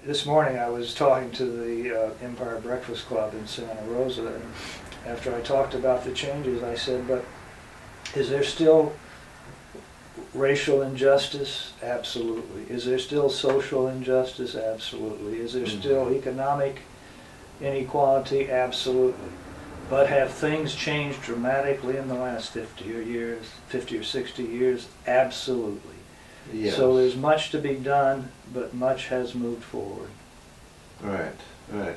this morning I was talking to the Empire Breakfast Club in Santa Rosa, and after I talked about the changes, I said, but is there still racial injustice? Absolutely. Is there still social injustice? Absolutely. Is there still economic inequality? Absolutely. But have things changed dramatically in the last 50 or 60 years? Absolutely. Yes. So there's much to be done, but much has moved forward. Right, right.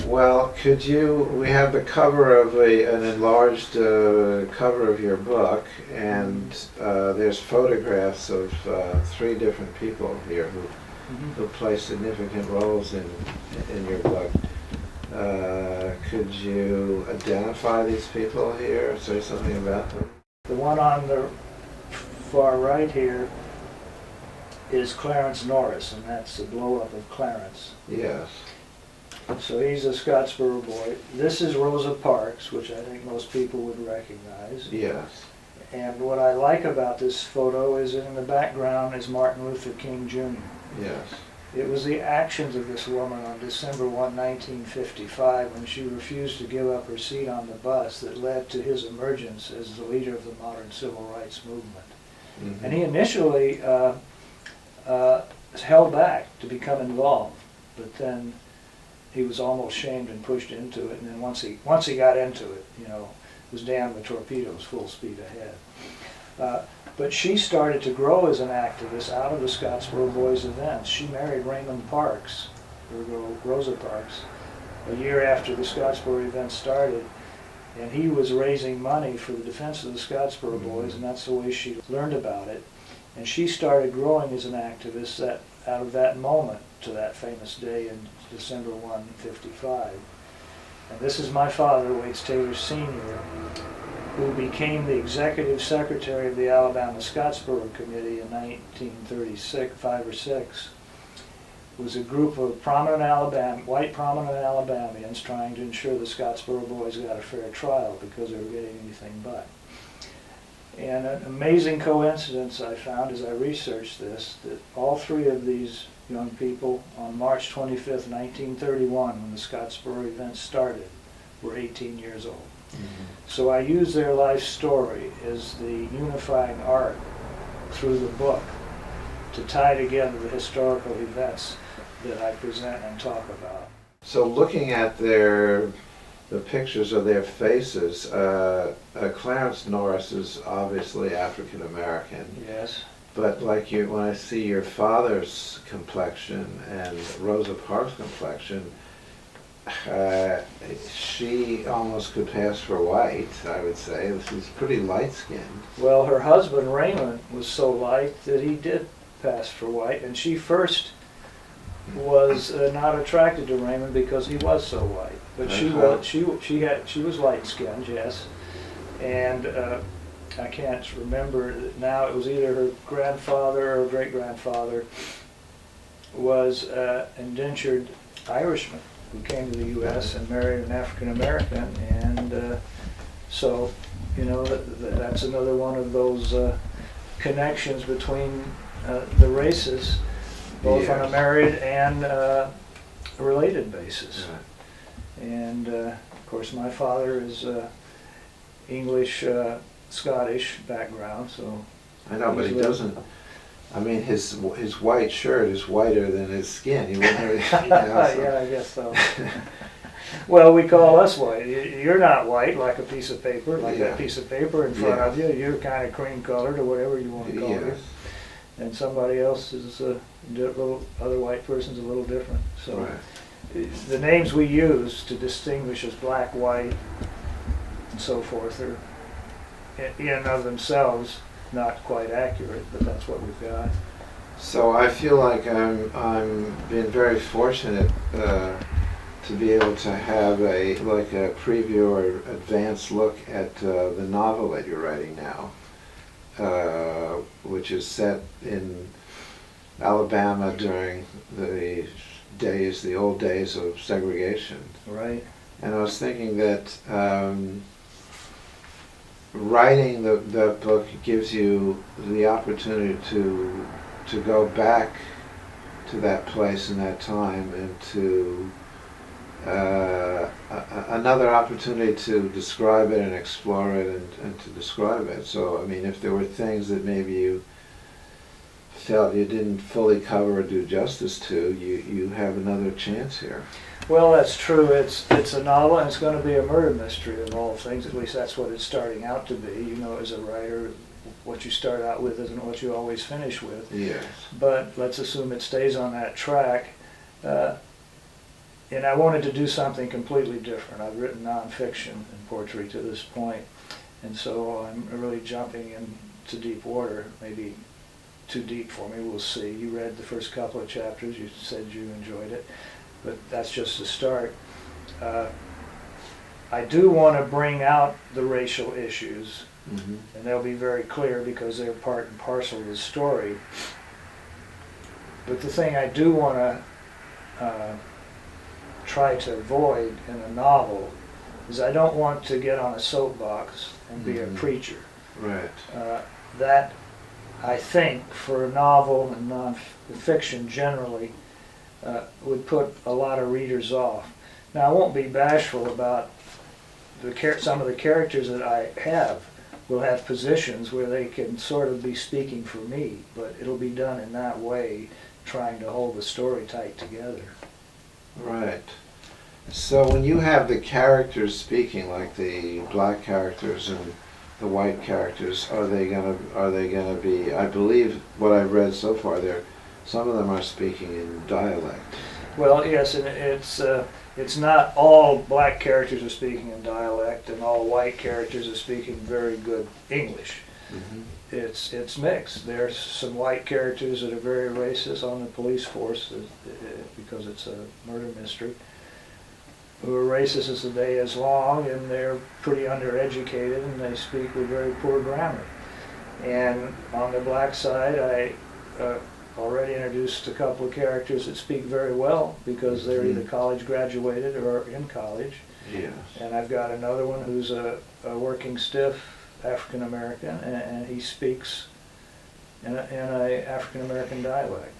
Well, we have the cover of an enlarged cover of your book, and there's photographs of 3 different people here who play significant roles in your book. Could you identify these people here or say something about them? The one on the far right here is Clarence Norris, and that's the blow-up of Clarence. Yes. So he's a Scottsboro boy. This is Rosa Parks, which I think most people would recognize. Yes. And what I like about this photo is in the background is Martin Luther King Jr. Yes. It was the actions of this woman on December 1, 1955, when she refused to give up her seat on the bus, that led to his emergence as the leader of the modern civil rights movement. Mm-hmm. And he initially held back to become involved, but then he was almost shamed and pushed into it. And then once he got into it, it was damned with torpedoes, full speed ahead. But she started to grow as an activist out of the Scottsboro Boys events. She married Raymond Parks, Rosa Parks, a year after the Scottsboro events started. And he was raising money for the defense of the Scottsboro Boys, and that's the way she learned about it. And she started growing as an activist out of that moment to that famous day in December 1, 1955. And this is my father, Waights Taylor Sr., who became the executive secretary of the Alabama Scottsboro Committee in 1936, 5 or 6. It was a group of white prominent Alabamians trying to ensure the Scottsboro Boys got a fair trial because they were getting anything but. And an amazing coincidence I found as I researched this, that all 3 of these young people on March 25th, 1931, when the Scottsboro event started, were 18 years old. Mm-hmm. So I use their life story as the unifying arc through the book to tie together the historical events that I present and talk about. So looking at the pictures of their faces, Clarence Norris is obviously African American. Yes. But when I see your father's complexion and Rosa Parks' complexion, she almost could pass for white, I would say. She's pretty light-skinned. Well, her husband Raymond was so light that he did pass for white, and she first was not attracted to Raymond because he was so white. But she was light-skinned, yes, and I can't remember now. It was either her grandfather or great-grandfather was indentured Irishman who came to the U.S. and married an African American, and so that's another one of those connections between the races, both on a married and a related basis. Right. And of course, my father is English, Scottish background, so. I know, but he doesn't. I mean, his white shirt is whiter than his skin. He wouldn't have, Yeah, I guess so. Well, we call us white. You're not white like a piece of paper, that piece of paper in front of you. You're kind of cream colored or whatever you want to call it. And somebody else is other white person's a little different. So right. The names we use to distinguish as black, white, and so forth are in and of themselves not quite accurate, but that's what we've got. So I feel like I'm being very fortunate to be able to have a preview or advanced look at the novel that you're writing now, which is set in Alabama during the old days of segregation. Right. And I was thinking that writing the book gives you the opportunity to go back to that place and that time, and to another opportunity to describe it and explore it and to describe it. So, I mean, if there were things that maybe you felt you didn't fully cover or do justice to, you have another chance here. Well, that's true. It's a novel, and it's going to be a murder mystery of all things. At least that's what it's starting out to be. You know, as a writer, what you start out with isn't what you always finish with. Yes. But let's assume it stays on that track. And I wanted to do something completely different. I've written nonfiction and poetry to this point, and so I'm really jumping into deep water, maybe too deep for me, we'll see. You read the first couple of chapters, you said you enjoyed it, but that's just the start. I do want to bring out the racial issues, Mm-hmm. and they'll be very clear because they're part and parcel of the story. But the thing I do want to try to avoid in a novel is I don't want to get on a soapbox and be a preacher. Right. That, I think, for a novel and non-fiction generally, would put a lot of readers off. Now, I won't be bashful about some of the characters that I have will have positions where they can sort of be speaking for me, but it'll be done in that way, trying to hold the story tight together. Right. So when you have the characters speaking, like the black characters and the white characters, are they gonna be? I believe what I've read so far, some of them are speaking in dialect. Well, yes, and it's not all black characters are speaking in dialect, and all white characters are speaking very good English. Mm-hmm. It's mixed. There's some white characters that are very racist on the police force because it's a murder mystery, who are racist as the day is long, and they're pretty undereducated, and they speak with very poor grammar. And on the black side, I already introduced a couple of characters that speak very well because they're either college graduated or are in college. Yes. And I've got another one who's a working stiff African American, and he speaks in a African American dialect.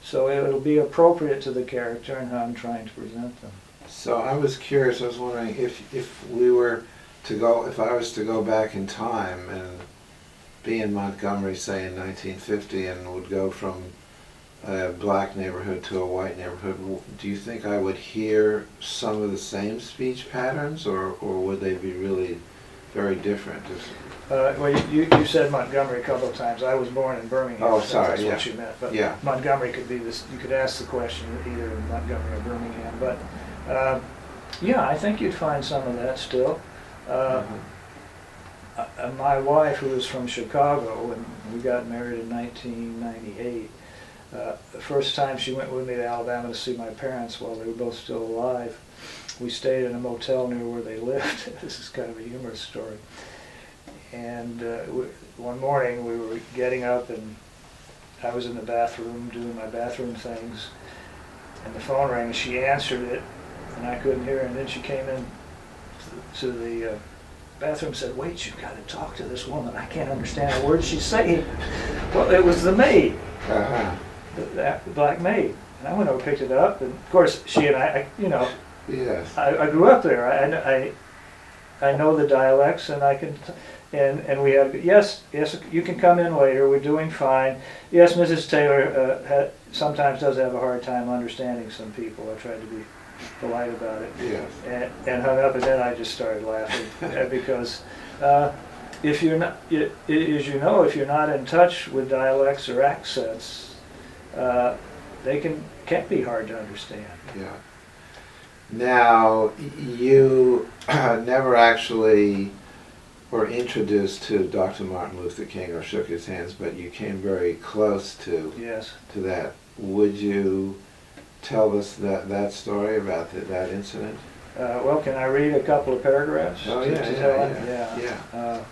So it'll be appropriate to the character and how I'm trying to present them. So I was curious. I was wondering if we were to go, if I was to go back in time and be in Montgomery, say in 1950, and would go from a black neighborhood to a white neighborhood, do you think I would hear some of the same speech patterns, or would they be really very different? Well, you said Montgomery a couple of times. I was born in Birmingham. Oh, so sorry, that's yeah. what you meant. But Yeah. Montgomery could be this. You could ask the question either in Montgomery or Birmingham. But yeah, I think you'd find some of that still. My wife, who was from Chicago, and we got married in 1998, the first time she went with me to Alabama to see my parents while they were both still alive, we stayed in a motel near where they lived. This is kind of a humorous story. And one morning we were getting up, and I was in the bathroom doing my bathroom things, and the phone rang, and she answered it, and I couldn't hear her, and then she came in to the bathroom and said, "Wait, you've got to talk to this woman. I can't understand a word she's saying." Well, it was the maid, the black maid. And I went over, picked it up, and of course she and I Yes. I grew up there. I know the dialects, and I can, and we had, yes, you can come in later, we're doing fine. Yes, Mrs. Taylor sometimes does have a hard time understanding some people. I tried to be polite about it. Yes. And hung up, and then I just started laughing because if you're not, as you know, if you're not in touch with dialects or accents, they can be hard to understand. Yeah. Now, you never actually were introduced to Dr. Martin Luther King or shook his hands, but you came very close to Yes. to that. Would you tell us that story about that incident? Well, can I read a couple of paragraphs? Oh, to yeah, tell it? yeah.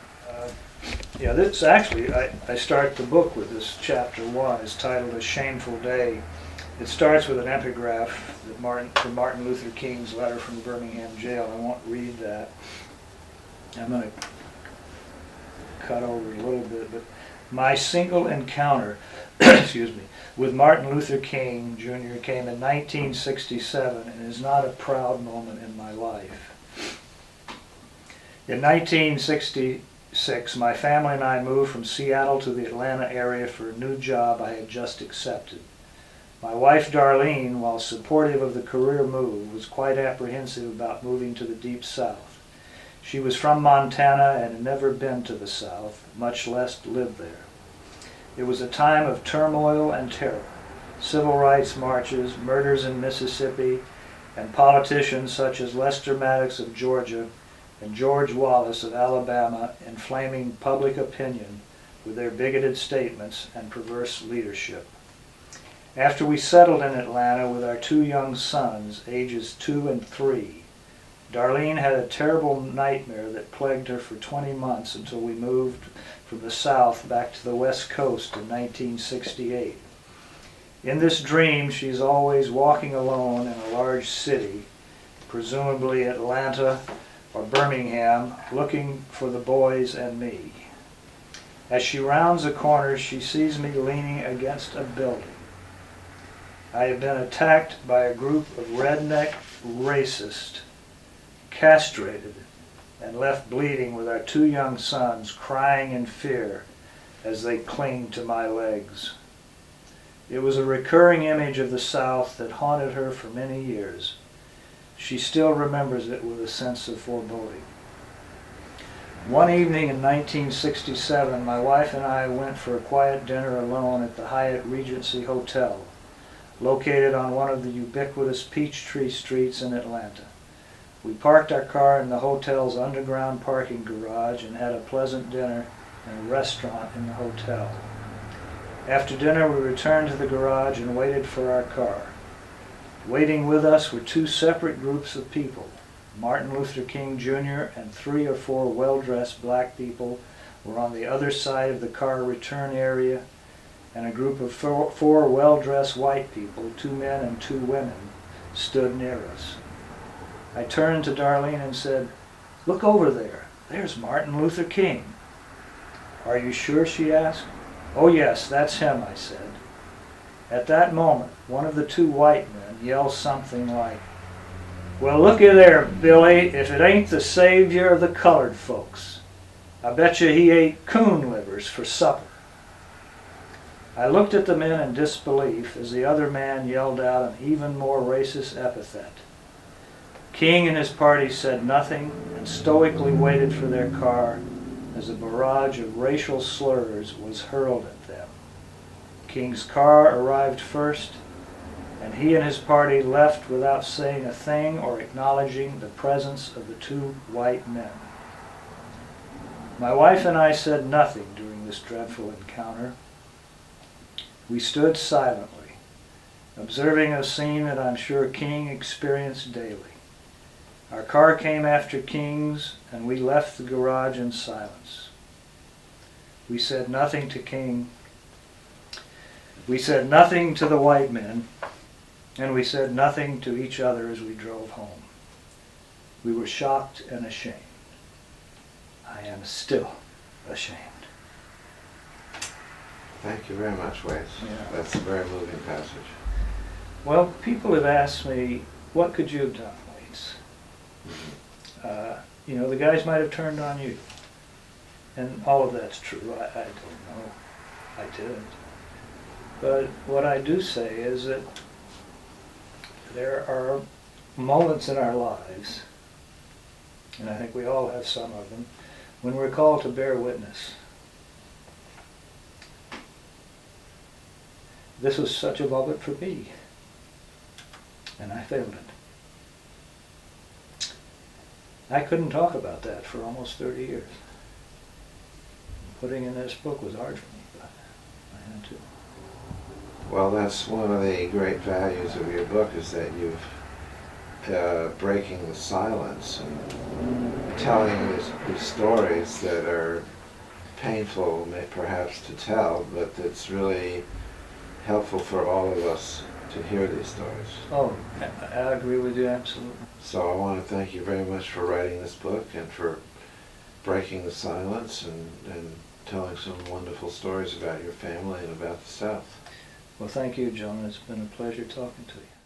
Yeah, this actually, I start the book with this chapter 1. It's titled "A Shameful Day." It starts with an epigraph from Martin Luther King's letter from the Birmingham jail. I won't read that. I'm going to cut over it a little bit, but my single encounter excuse me, with Martin Luther King Jr. came in 1967 and is not a proud moment in my life. In 1966, my family and I moved from Seattle to the Atlanta area for a new job I had just accepted. My wife Darlene, while supportive of the career move, was quite apprehensive about moving to the Deep South. She was from Montana and had never been to the South, much less lived there. It was a time of turmoil and terror, civil rights marches, murders in Mississippi, and politicians such as Lester Maddox of Georgia and George Wallace of Alabama inflaming public opinion with their bigoted statements and perverse leadership. After we settled in Atlanta with our two young sons, ages 2 and 3, Darlene had a terrible nightmare that plagued her for 20 months until we moved from the South back to the West Coast in 1968. In this dream, she's always walking alone in a large city, presumably Atlanta or Birmingham, looking for the boys and me. As she rounds a corner, she sees me leaning against a building. I have been attacked by a group of redneck racists, castrated, and left bleeding with our two young sons crying in fear as they cling to my legs. It was a recurring image of the South that haunted her for many years. She still remembers it with a sense of foreboding. One evening in 1967, my wife and I went for a quiet dinner alone at the Hyatt Regency Hotel, located on one of the ubiquitous Peachtree streets in Atlanta. We parked our car in the hotel's underground parking garage and had a pleasant dinner in a restaurant in the hotel. After dinner, we returned to the garage and waited for our car. Waiting with us were two separate groups of people. Martin Luther King Jr. and 3 or 4 well-dressed black people were on the other side of the car return area, and a group of 4 well-dressed white people, 2 men and 2 women, stood near us. I turned to Darlene and said, "Look over there. There's Martin Luther King." "Are you sure?" she asked. "Oh yes, that's him," I said. At that moment, one of the 2 white men yelled something like, "Well, looky there, Billy, if it ain't the savior of the colored folks. I bet you he ate coon livers for supper." I looked at the men in disbelief as the other man yelled out an even more racist epithet. King and his party said nothing and stoically waited for their car as a barrage of racial slurs was hurled at them. King's car arrived first, and he and his party left without saying a thing or acknowledging the presence of the 2 white men. My wife and I said nothing during this dreadful encounter. We stood silently, observing a scene that I'm sure King experienced daily. Our car came after King's, and we left the garage in silence. We said nothing to King. We said nothing to the white men, and we said nothing to each other as we drove home. We were shocked and ashamed. I am still ashamed. Thank you very much, Waights. Yeah. That's a very moving passage. Well, people have asked me, what could you have done, Waights? You know, the guys might have turned on you. And all of that's true. I don't know. I didn't. But what I do say is that there are moments in our lives, and I think we all have some of them, when we're called to bear witness. This was such a moment for me, and I failed it. I couldn't talk about that for almost 30 years. Putting in this book was hard for me, but I had to. Well, that's one of the great values of your book, is that you've breaking the silence and telling these stories that are painful, perhaps, to tell, but it's really helpful for all of us to hear these stories. Oh, I agree with you absolutely. So I want to thank you very much for writing this book and for breaking the silence and telling some wonderful stories about your family and about the South. Well, thank you, Jonah. It's been a pleasure talking to you.